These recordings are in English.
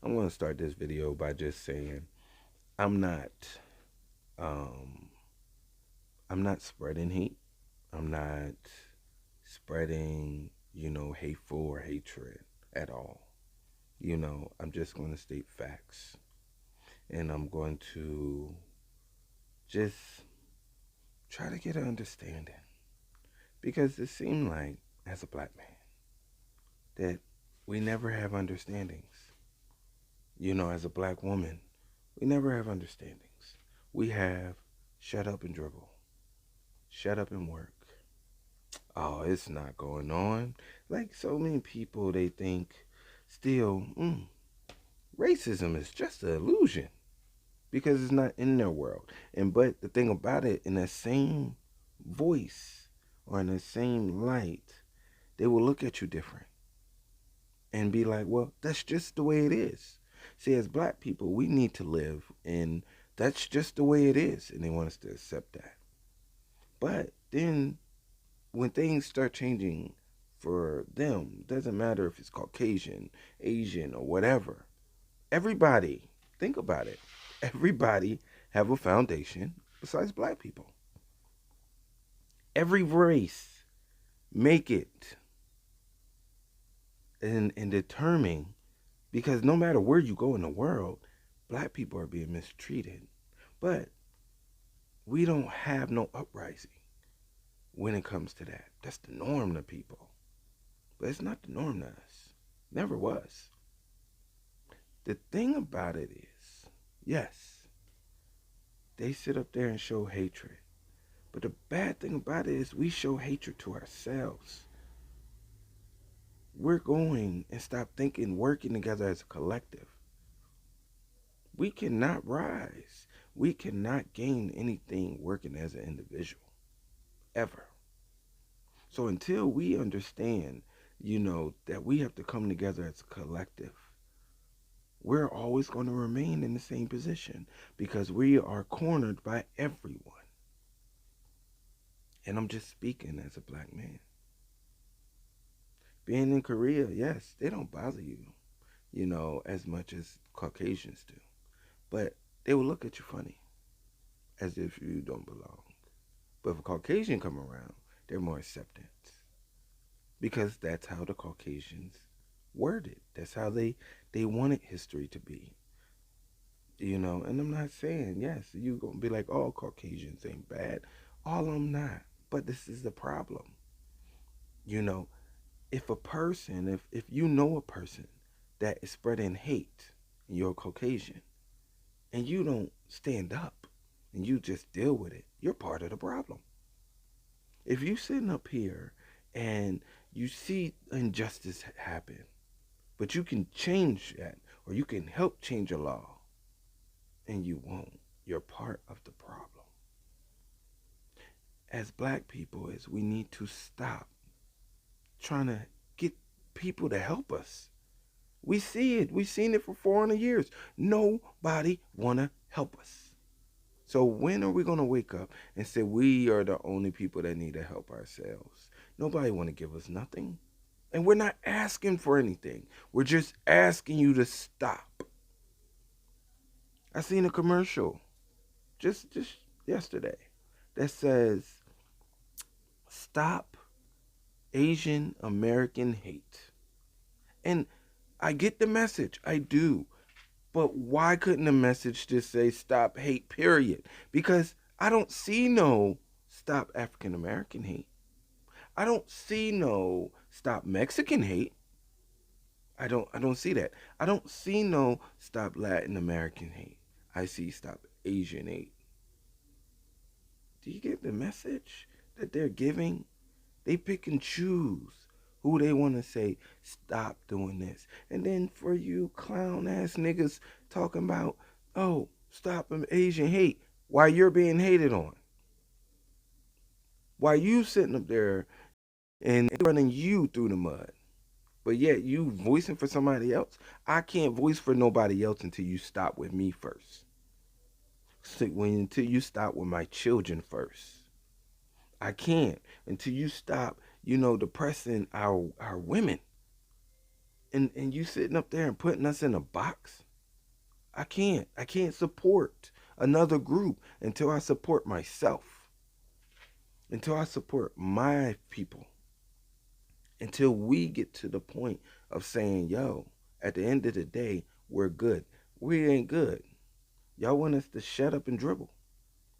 I'm going to start this video by just saying I'm not um I'm not spreading hate. I'm not spreading, hateful or hatred at all. I'm just going to state facts, and I'm going to just try to get an understanding, because it seemed like, as a black man, that we never have understandings. As a black woman, we never have understandings. We have shut up and dribble, shut up and work. Oh, it's not going on. Like so many people, they think still, racism is just an illusion because it's not in their world. And but the thing about it, in that same voice or in the same light, they will look at you different and be like, well, that's just the way it is. See, as black people, we need to live, and that's just the way it is, and they want us to accept that. But then when things start changing for them, doesn't matter if it's Caucasian, Asian, or whatever, everybody, think about it, everybody have a foundation besides black people. Every race make it and determine, because no matter where you go in the world, black people are being mistreated. But we don't have no uprising when it comes to that. That's the norm to people. But it's not the norm to us. Never was. The thing about it is, yes, they sit up there and show hatred. But the bad thing about it is we show hatred to ourselves. We're going and stop thinking, working together as a collective. We cannot rise. We cannot gain anything working as an individual. Ever. So until we understand, that we have to come together as a collective, we're always going to remain in the same position because we are cornered by everyone. And I'm just speaking as a black man. Being in Korea, yes, they don't bother you, as much as Caucasians do. But they will look at you funny, as if you don't belong. But if a Caucasian come around, they're more acceptant. Because that's how the Caucasians word it. That's how they wanted history to be. And I'm not saying, yes, you gonna be like, all Caucasians ain't bad. All of them not. But this is the problem. You know, if a person, if you know a person that is spreading hate and you're a Caucasian and you don't stand up and you just deal with it, you're part of the problem. If you sitting up here and you see injustice happen, but you can change that or you can help change a law and you won't, you're part of the problem. As black people, is we need to stop trying to get people to help us. We see it. We've seen it for 400 years. Nobody want to help us. So when are we going to wake up and say we are the only people that need to help ourselves? Nobody want to give us nothing. And we're not asking for anything. We're just asking you to stop. I seen a commercial just yesterday that says, stop Asian American hate. And I get the message. I do. But why couldn't the message just say stop hate, period? Because I don't see no stop African American hate. I don't see no stop Mexican hate. I don't see that. I don't see no stop Latin American hate. I see stop Asian hate. Do you get the message that they're giving? They pick and choose who they want to say stop doing this. And then for you clown ass niggas talking about, oh, stop Asian hate, while you're being hated on. While you sitting up there and running you through the mud. But yet you voicing for somebody else. I can't voice for nobody else until you stop with me first. So until you stop with my children first. I can't until you stop, depressing our women. And you sitting up there and putting us in a box. I can't support another group until I support myself, until I support my people, until we get to the point of saying, yo, at the end of the day, we're good. We ain't good. Y'all want us to shut up and dribble.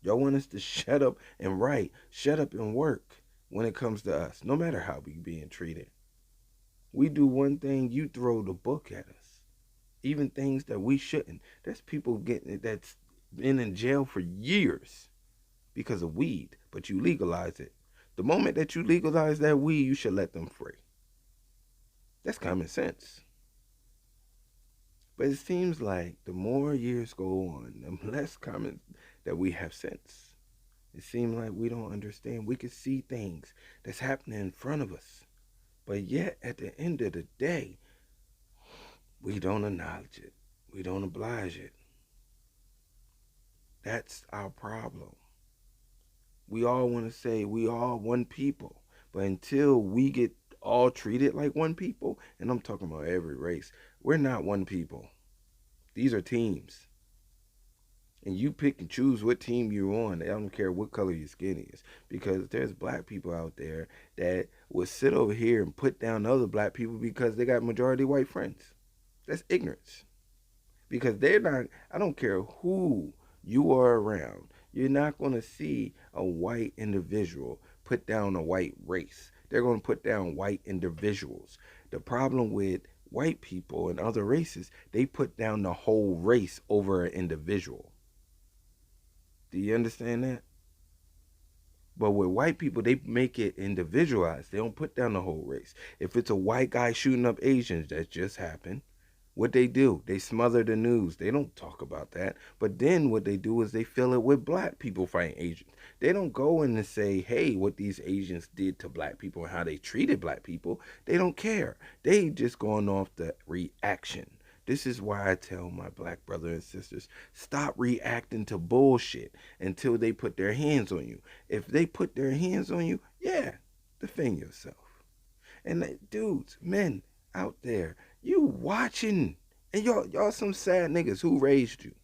Y'all want us to shut up and write, shut up and work when it comes to us, no matter how we being treated. We do one thing, you throw the book at us. Even things that we shouldn't. There's people getting that's been in jail for years because of weed, but you legalize it. The moment that you legalize that weed, you should let them free. That's common sense. But it seems like the more years go on, the less common that we have sense. It seems like we don't understand. We can see things that's happening in front of us. But yet, at the end of the day, we don't acknowledge it. We don't oblige it. That's our problem. We all want to say we all one people. But until we get all treated like one people, and I'm talking about every race, we're not one people. These are teams. And you pick and choose what team you're on. I don't care what color your skin is. Because there's black people out there that will sit over here and put down other black people because they got majority white friends. That's ignorance. Because they're not, I don't care who you are around, you're not going to see a white individual put down a white race. They're going to put down white individuals. The problem with white people and other races, they put down the whole race over an individual. Do you understand that? But with white people, they make it individualized. They don't put down the whole race. If it's a white guy shooting up Asians, that just happened. What they do, they smother the news. They don't talk about that. But then what they do is they fill it with black people fighting Asians. They don't go in and say, hey, what these Asians did to black people and how they treated black people. They don't care. They just going off the reaction. This is why I tell my black brothers and sisters, stop reacting to bullshit until they put their hands on you. If they put their hands on you, yeah, defend yourself. And dudes, men out there, you watching, and y'all some sad niggas who raised you.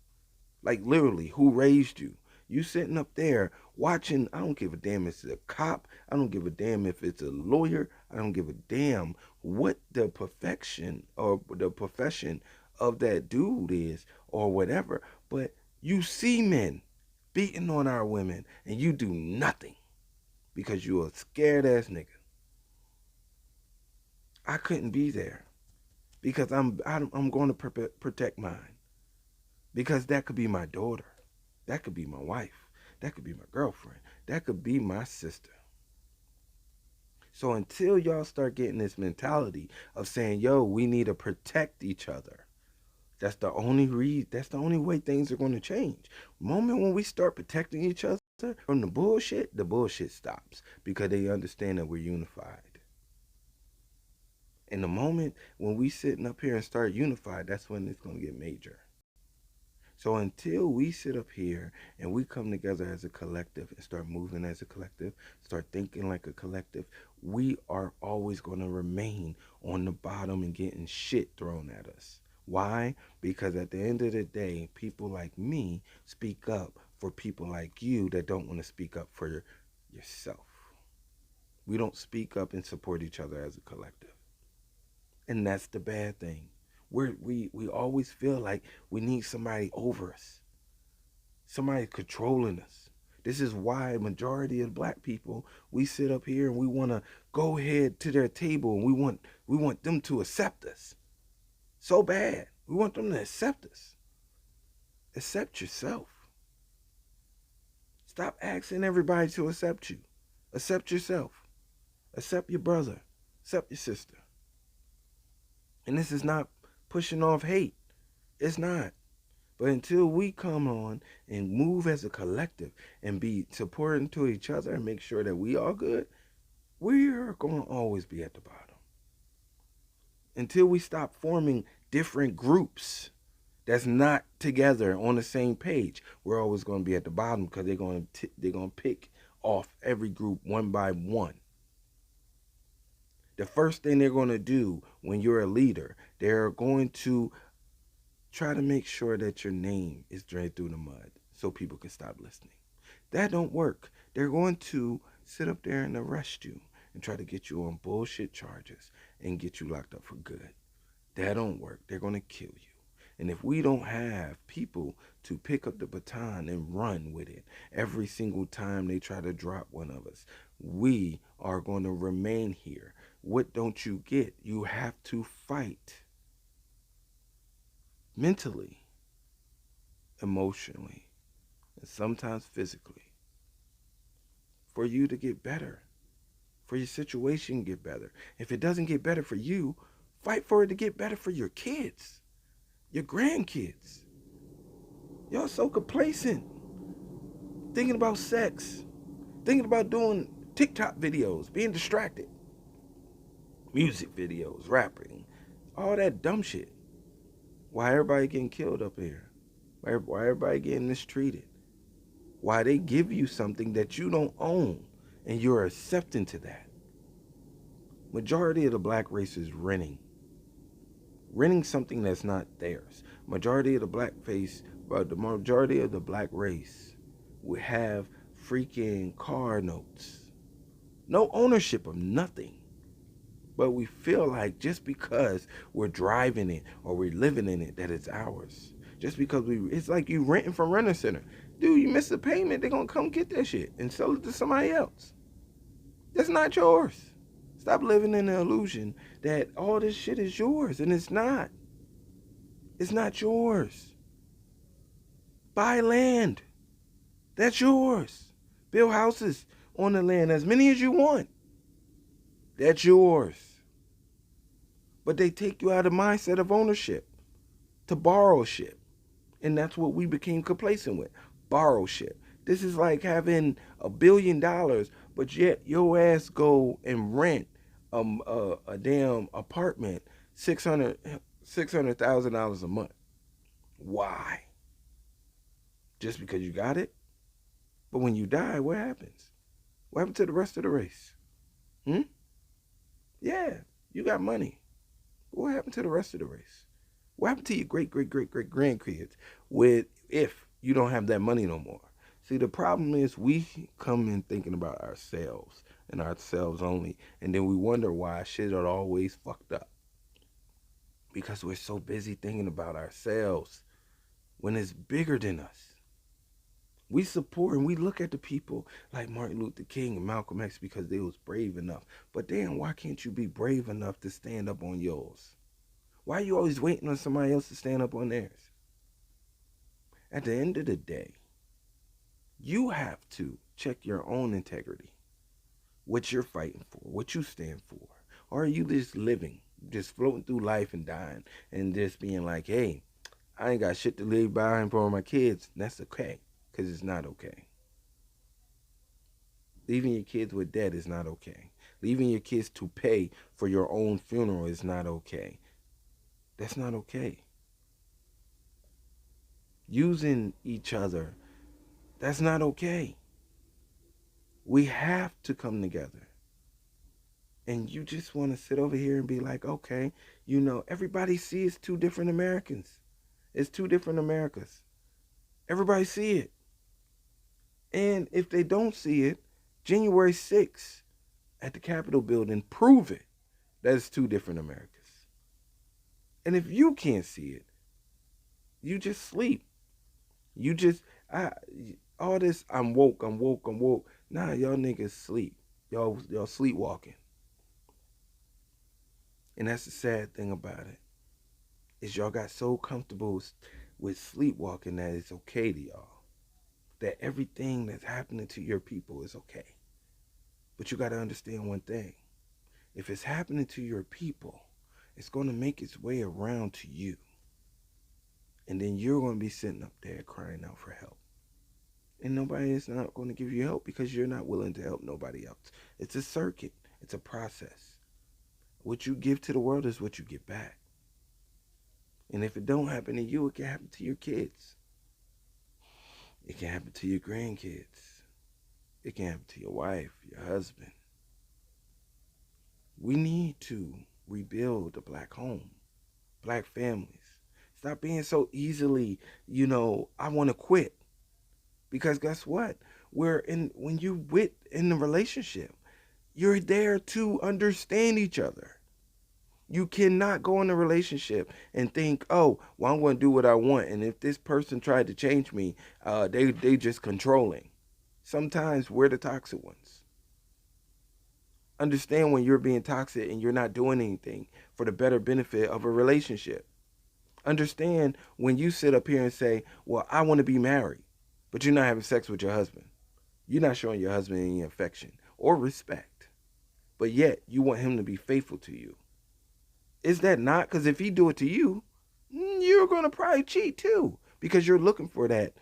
Like literally, who raised you. You sitting up there watching, I don't give a damn if it's a cop, I don't give a damn if it's a lawyer, I don't give a damn what the perfection or the profession of that dude is or whatever. But you see men beating on our women and you do nothing because you a scared ass nigga. I couldn't be there because I'm going to protect mine because that could be my daughter, that could be my wife, that could be my girlfriend, that could be my sister. So until y'all start getting this mentality of saying, yo, we need to protect each other, that's the only way things are going to change. The moment when we start protecting each other from the bullshit stops because they understand that we're unified. And the moment when we sitting up here and start unified, that's when it's going to get major. So until we sit up here and we come together as a collective and start moving as a collective, start thinking like a collective, we are always going to remain on the bottom and getting shit thrown at us. Why? Because at the end of the day, people like me speak up for people like you that don't want to speak up for yourself. We don't speak up and support each other as a collective. And that's the bad thing. We always feel like we need somebody over us, somebody controlling us. This is why a majority of black people, we sit up here and we want to go ahead to their table and we want them to accept us so bad. We want them to accept us. Accept yourself. Stop asking everybody to accept you. Accept yourself. Accept your brother. Accept your sister. And this is not pushing off hate. It's not. But until we come on and move as a collective and be supporting to each other and make sure that we are good, we are going to always be at the bottom. Until we stop forming different groups that's not together on the same page, we're always going to be at the bottom because they're going to pick off every group one by one. The first thing they're going to do when you're a leader, they're going to try to make sure that your name is dragged through the mud so people can stop listening. That don't work. They're going to sit up there and arrest you and try to get you on bullshit charges and get you locked up for good. That don't work. They're going to kill you. And if we don't have people to pick up the baton and run with it every single time they try to drop one of us, we are going to remain here. What don't you get? You have to fight mentally, emotionally, and sometimes physically for you to get better, for your situation to get better. If it doesn't get better for you, fight for it to get better for your kids, your grandkids. Y'all so complacent, thinking about sex, thinking about doing TikTok videos, being distracted, music videos, rapping, all that dumb shit. Why everybody getting killed up here? Why everybody getting mistreated? Why they give you something that you don't own and you're accepting to that? Majority of the black race is renting something that's not theirs. Majority of the black face, but the majority of the black race would have freaking car notes, no ownership of nothing. But we feel like just because we're driving it or we're living in it that it's ours. Just because it's like you renting from Renter Center. Dude, you miss the payment, they're gonna come get that shit and sell it to somebody else. That's not yours. Stop living in the illusion that all this shit is yours, and it's not. It's not yours. Buy land. That's yours. Build houses on the land, as many as you want. That's yours. But they take you out of the mindset of ownership to borrow shit. And that's what we became complacent with. Borrow shit. This is like having $1 billion, but yet your ass go and rent a damn apartment, $600,000 a month. Why? Just because you got it? But when you die, what happens? What happened to the rest of the race? Yeah, you got money. But what happened to the rest of the race? What happened to your great grandkids if you don't have that money no more? See, the problem is we come in thinking about ourselves and ourselves only, and then we wonder why shit are always fucked up. Because we're so busy thinking about ourselves when it's bigger than us. We support and we look at the people like Martin Luther King and Malcolm X because they was brave enough. But damn, why can't you be brave enough to stand up on yours? Why are you always waiting on somebody else to stand up on theirs? At the end of the day, you have to check your own integrity, what you're fighting for, what you stand for. Or are you just living, just floating through life and dying and just being like, hey, I ain't got shit to leave behind for my kids. That's okay, because it's not okay. Leaving your kids with debt is not okay. Leaving your kids to pay for your own funeral is not okay. That's not okay. Using each other, that's not okay. We have to come together. And you just want to sit over here and be like, okay, everybody sees two different Americans. It's two different Americas. Everybody see it. And if they don't see it, January 6th at the Capitol building, prove it that it's two different Americas. And if you can't see it, you just sleep. You just, all this, I'm woke. Nah, y'all niggas sleep. Y'all sleepwalking. And that's the sad thing about it, is y'all got so comfortable with sleepwalking that it's okay to y'all. That everything that's happening to your people is okay. But you got to understand one thing. If it's happening to your people, it's going to make its way around to you. And then you're going to be sitting up there crying out for help. And nobody is not going to give you help because you're not willing to help nobody else. It's a circuit. It's a process. What you give to the world is what you get back. And if it don't happen to you, it can happen to your kids. It can happen to your grandkids. It can happen to your wife, your husband. We need to rebuild the black home, black families. Stop being so easily, I want to quit. Because guess what? When you with in the relationship, you're there to understand each other. You cannot go in a relationship and think, oh, well, I'm going to do what I want, and if this person tried to change me, they just controlling. Sometimes we're the toxic ones. Understand when you're being toxic and you're not doing anything for the better benefit of a relationship. Understand when you sit up here and say, well, I want to be married, but you're not having sex with your husband. You're not showing your husband any affection or respect, but yet you want him to be faithful to you. Is that not? Because if he do it to you, you're gonna probably cheat too, because you're looking for that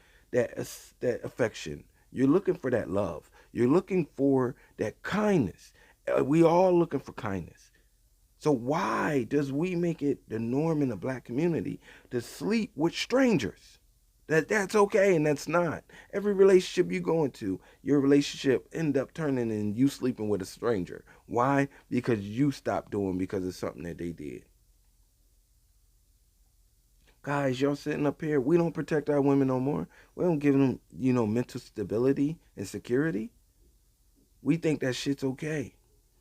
affection. You're looking for that love. You're looking for that kindness. We all looking for kindness. So why does we make it the norm in the black community to sleep with strangers? That's okay and that's not. Every relationship you go into, your relationship end up turning in you sleeping with a stranger. Why? Because you stopped doing because of something that they did. Guys, y'all sitting up here, we don't protect our women no more. We don't give them, mental stability and security. We think that shit's okay.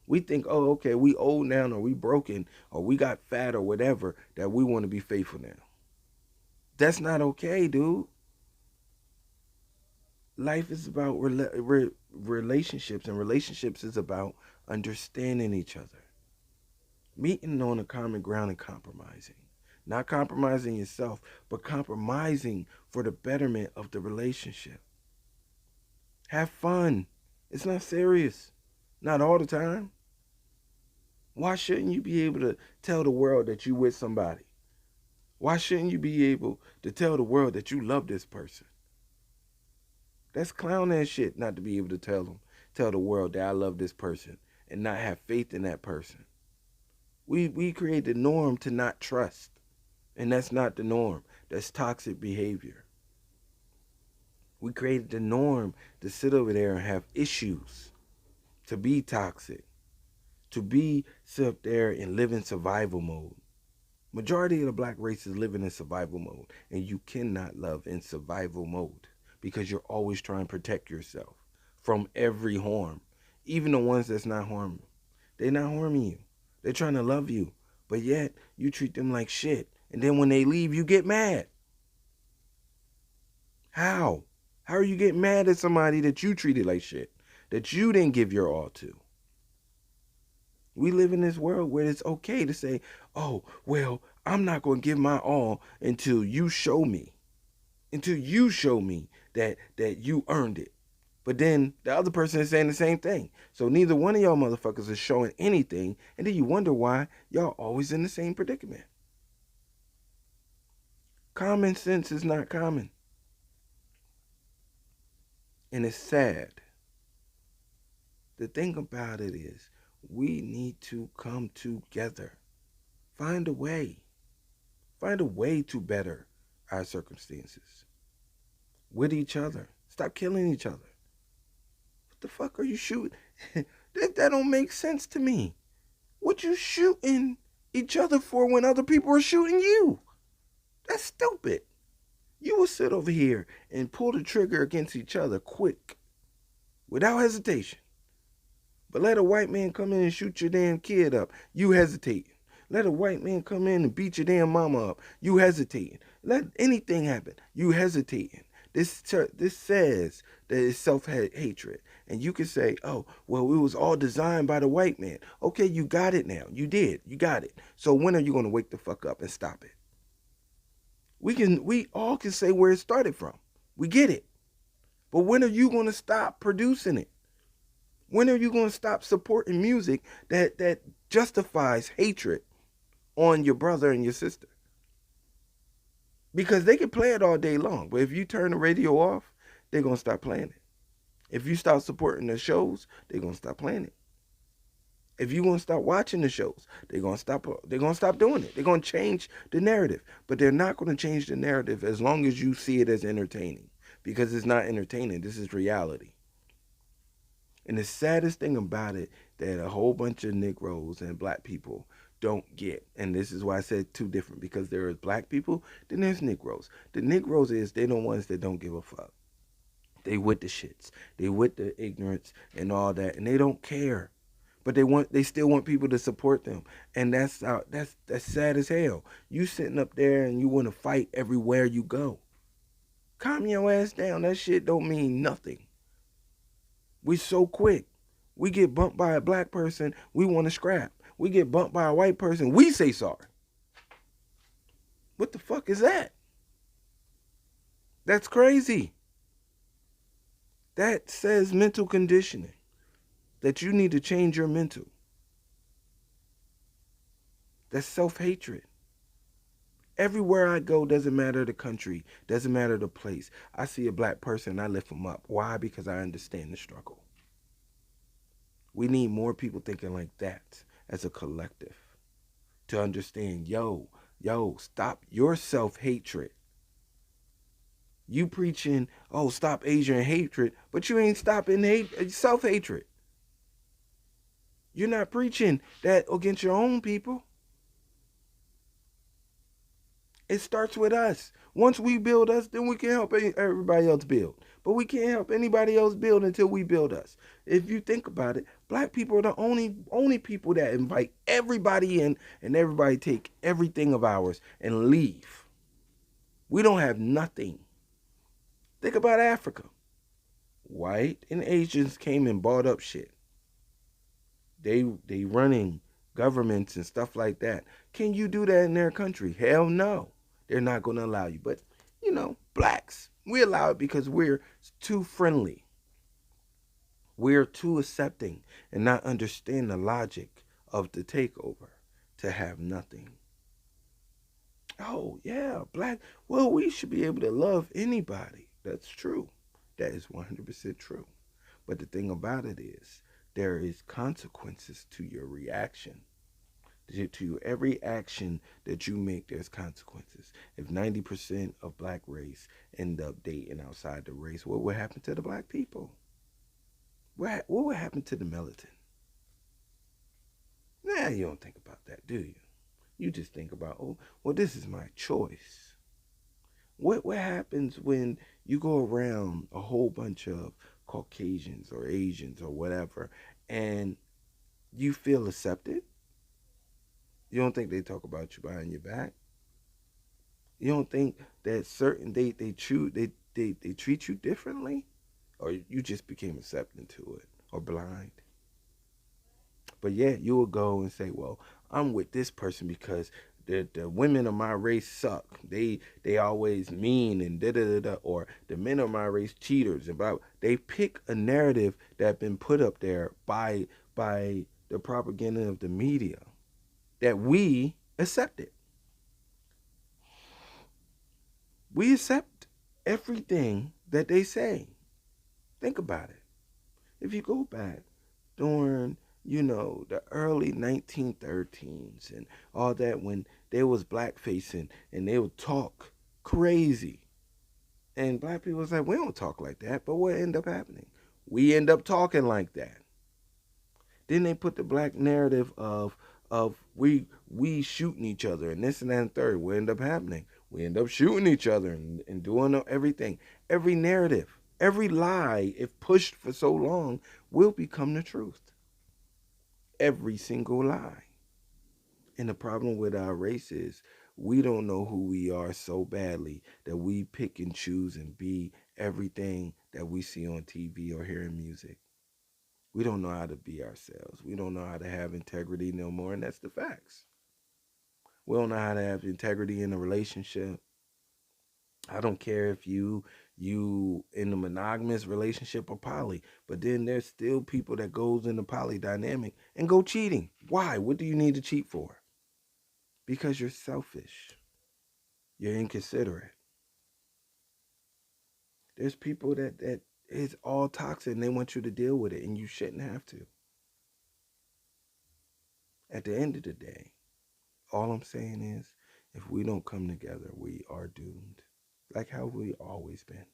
We think, oh, okay, we old now or we broken or we got fat or whatever that we want to be faithful now. That's not okay, dude. Life is about relationships, and relationships is about understanding each other, meeting on a common ground and compromising. Not compromising yourself, but compromising for the betterment of the relationship. Have fun. It's not serious. Not all the time. Why shouldn't you be able to tell the world that you with somebody? Why shouldn't you be able to tell the world that you love this person? That's clown ass shit not to be able to tell the world that I love this person and not have faith in that person. We create the norm to not trust. And that's not the norm. That's toxic behavior. We created the norm to sit over there and have issues, to be toxic, to be sit up there and live in survival mode. Majority of the black race is living in survival mode, and you cannot love in survival mode because you're always trying to protect yourself from every harm, even the ones that's not harming. They're not harming you. They're trying to love you, but yet you treat them like shit, and then when they leave, you get mad. How? How are you getting mad at somebody that you treated like shit, that you didn't give your all to? We live in this world where it's okay to say, oh, well, I'm not going to give my all until you show me, that you earned it. But then the other person is saying the same thing. So neither one of y'all motherfuckers is showing anything. And then you wonder why y'all always in the same predicament. Common sense is not common. And it's sad. The thing about it is, we need to come together. Find a way. Find a way to better our circumstances with each other. Stop killing each other. What the fuck are you shooting? that don't make sense to me. What you shooting each other for when other people are shooting you? That's stupid. You will sit over here and pull the trigger against each other quick, without hesitation. But let a white man come in and shoot your damn kid up, you hesitating. Let a white man come in and beat your damn mama up, you hesitating. Let anything happen, you hesitating. This says that it's self-hatred. And you can say, oh, well, it was all designed by the white man. Okay, you got it now. You did. You got it. So when are you going to wake the fuck up and stop it? We all can say where it started from. We get it. But when are you going to stop producing it? When are you going to stop supporting music that justifies hatred on your brother and your sister? Because they can play it all day long, but if you turn the radio off, they're going to stop playing it. If you stop supporting the shows, they're going to stop playing it. If you want to stop watching the shows, they're going to stop doing it. They're going to change the narrative, but they're not going to change the narrative as long as you see it as entertaining, because it's not entertaining. This is reality. And the saddest thing about it that a whole bunch of Negroes and black people don't get, and this is why I said two different, because there is black people, then there's Negroes. The Negroes is they're the ones that don't give a fuck. They with the shits. They with the ignorance and all that, and they don't care. But they still want people to support them, and that's sad as hell. You sitting up there and you want to fight everywhere you go. Calm your ass down. That shit don't mean nothing. We so quick. We get bumped by a black person, we want to scrap. We get bumped by a white person, we say sorry. What the fuck is that? That's crazy. That says mental conditioning. That you need to change your mental. That's self-hatred. Everywhere I go, doesn't matter the country, doesn't matter the place. I see a black person, I lift them up. Why? Because I understand the struggle. We need more people thinking like that as a collective to understand, stop your self-hatred. You preaching, oh, stop Asian hatred, but you ain't stopping self-hatred. You're not preaching that against your own people. It starts with us. Once we build us, then we can help everybody else build. But we can't help anybody else build until we build us. If you think about it, black people are the only people that invite everybody in and everybody take everything of ours and leave. We don't have nothing. Think about Africa. White and Asians came and bought up shit. They running governments and stuff like that. Can you do that in their country? Hell no. They're not going to allow you. But, blacks, we allow it because we're too friendly. We're too accepting and not understand the logic of the takeover to have nothing. Oh, yeah, black. Well, we should be able to love anybody. That's true. That is 100% true. But the thing about it is, there is consequences to your reaction. To every action that you make, there's consequences. If 90% of black race end up dating outside the race, what would happen to the black people? What would happen to the militant? Nah, you don't think about that, do you? You just think about, oh, well, this is my choice. What happens when you go around a whole bunch of Caucasians or Asians or whatever, and you feel accepted? You don't think they talk about you behind your back? You don't think that certain they treat you differently, or you just became accepting to it or blind? But yeah, you will go and say, well, I'm with this person because the women of my race suck. They always mean and da da da da. Or the men of my race cheaters. About they pick a narrative that been put up there by the propaganda of the media that we accept it. We accept everything that they say. Think about it. If you go back during, the early 1913s and all that, when there was blackfacing and they would talk crazy. And black people was like, we don't talk like that. But what ended up happening? We end up talking like that. Then they put the black narrative of we shooting each other and this and that and third. What end up happening? We end up shooting each other and doing everything. Every narrative, every lie, if pushed for so long, will become the truth. Every single lie. And the problem with our race is we don't know who we are so badly that we pick and choose and be everything that we see on TV or hear in music. We don't know how to be ourselves. We don't know how to have integrity no more, and that's the facts. We don't know how to have integrity in a relationship. I don't care if you in a monogamous relationship or poly, but then there's still people that goes in the poly dynamic and go cheating. Why? What do you need to cheat for? Because you're selfish. You're inconsiderate. There's people that is all toxic and they want you to deal with it and you shouldn't have to. At the end of the day, all I'm saying is if we don't come together, we are doomed. Like how we always been.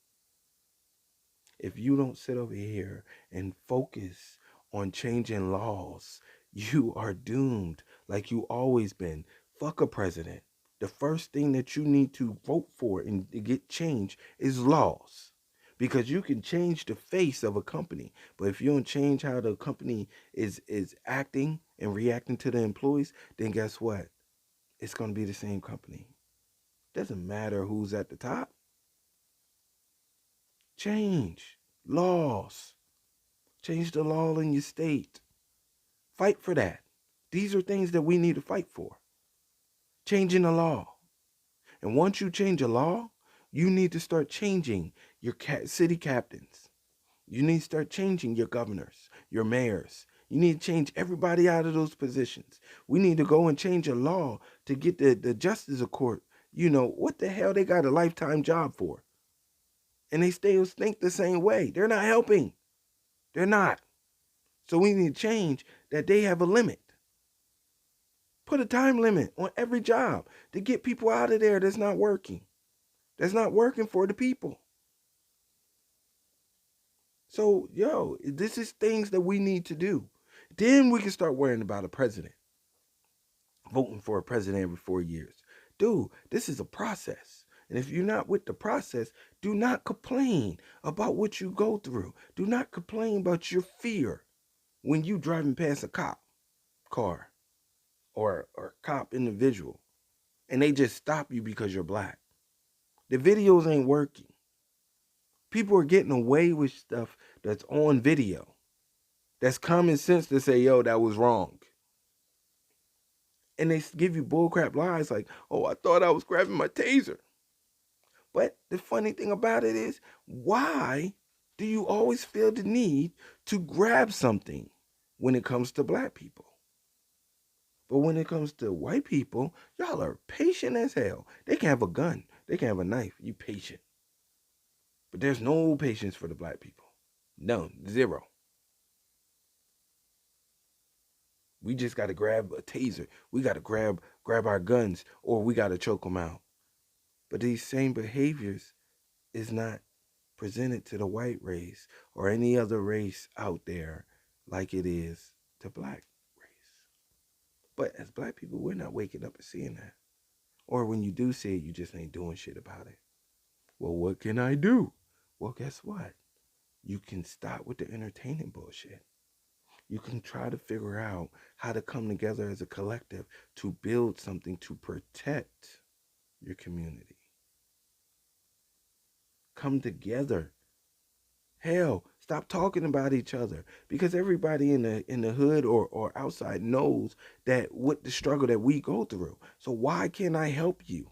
If you don't sit over here and focus on changing laws, you are doomed like you always been. Fuck a president. The first thing that you need to vote for and to get change is laws. Because you can change the face of a company, but if you don't change how the company is acting and reacting to the employees, then guess what? It's going to be the same company. Doesn't matter who's at the top. Change laws. Change the law in your state. Fight for that. These are things that we need to fight for. Changing the law. And once you change a law, you need to start changing your city captains. You need to start changing your governors, your mayors. You need to change everybody out of those positions. We need to go and change a law to get the justice of court. You know, what the hell they got a lifetime job for? And they still think the same way. They're not helping. They're not. So we need to change that they have a limit. Put a time limit on every job to get people out of there that's not working. That's not working for the people. So, yo, this is things that we need to do. Then we can start worrying about a president. Voting for a president every 4 years. Dude, this is a process. And if you're not with the process, do not complain about what you go through. Do not complain about your fear when you driving past a cop car or cop individual and they just stop you because you're black. The videos ain't working. People are getting away with stuff that's on video. That's common sense to say, yo, that was wrong. And they give you bullcrap lies like, oh, I thought I was grabbing my taser. But the funny thing about it is, why do you always feel the need to grab something when it comes to black people? But when it comes to white people, y'all are patient as hell. They can have a gun. They can have a knife. You patient. But there's no patience for the black people. None. Zero. We just got to grab a taser. We got to grab our guns, or we got to choke them out. But these same behaviors is not presented to the white race or any other race out there like it is to black race. But as black people, we're not waking up and seeing that. Or when you do see it, you just ain't doing shit about it. Well, what can I do? Well, guess what? You can stop with the entertaining bullshit. You can try to figure out how to come together as a collective to build something to protect your community. Come together. Hell, stop talking about each other, because everybody in the hood or outside knows that what the struggle that we go through. So why can't I help you?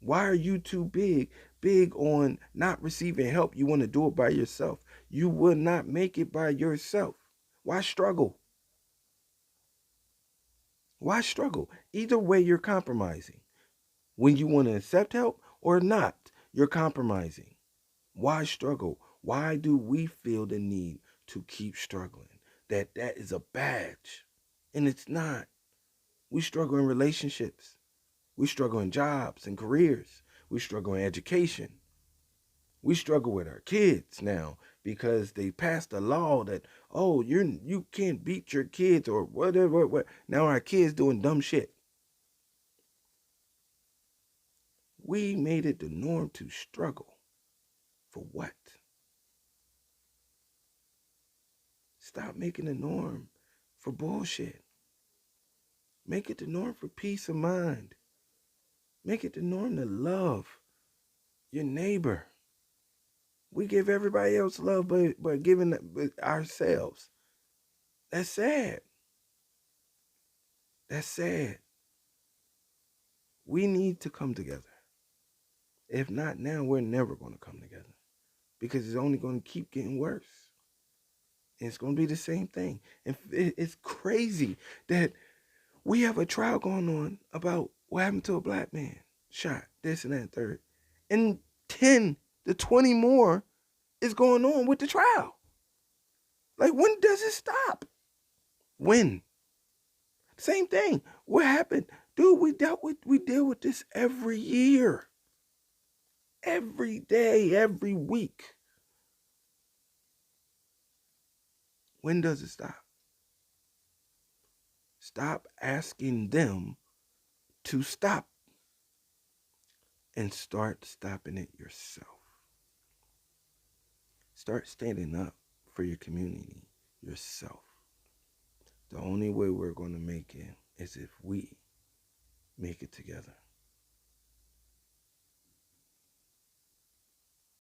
Why are you too big on not receiving help? You want to do it by yourself. You will not make it by yourself. Why struggle? Why struggle? Either way, you're compromising. When you want to accept help or not, you're compromising. Why struggle? Why do we feel the need to keep struggling? That is a badge. And it's not. We struggle in relationships. We struggle in jobs and careers. We struggle in education. We struggle with our kids now because they passed a law that, oh, you can't beat your kids or whatever. Now our kids doing dumb shit. We made it the norm to struggle. For what? Stop making the norm for bullshit. Make it the norm for peace of mind. Make it the norm to love your neighbor. We give everybody else love, but giving ourselves. That's sad. That's sad. We need to come together. If not now, we're never going to come together, because it's only going to keep getting worse. And it's going to be the same thing. And it's crazy that we have a trial going on about what happened to a black man, shot, this and that and third. And 10 to 20 more is going on with the trial. Like, when does it stop? When? Same thing. What happened? Dude, we deal with this every year. Every day, every week. When does it stop? Stop asking them to stop and start stopping it yourself. Start standing up for your community yourself. The only way we're going to make it is if we make it together.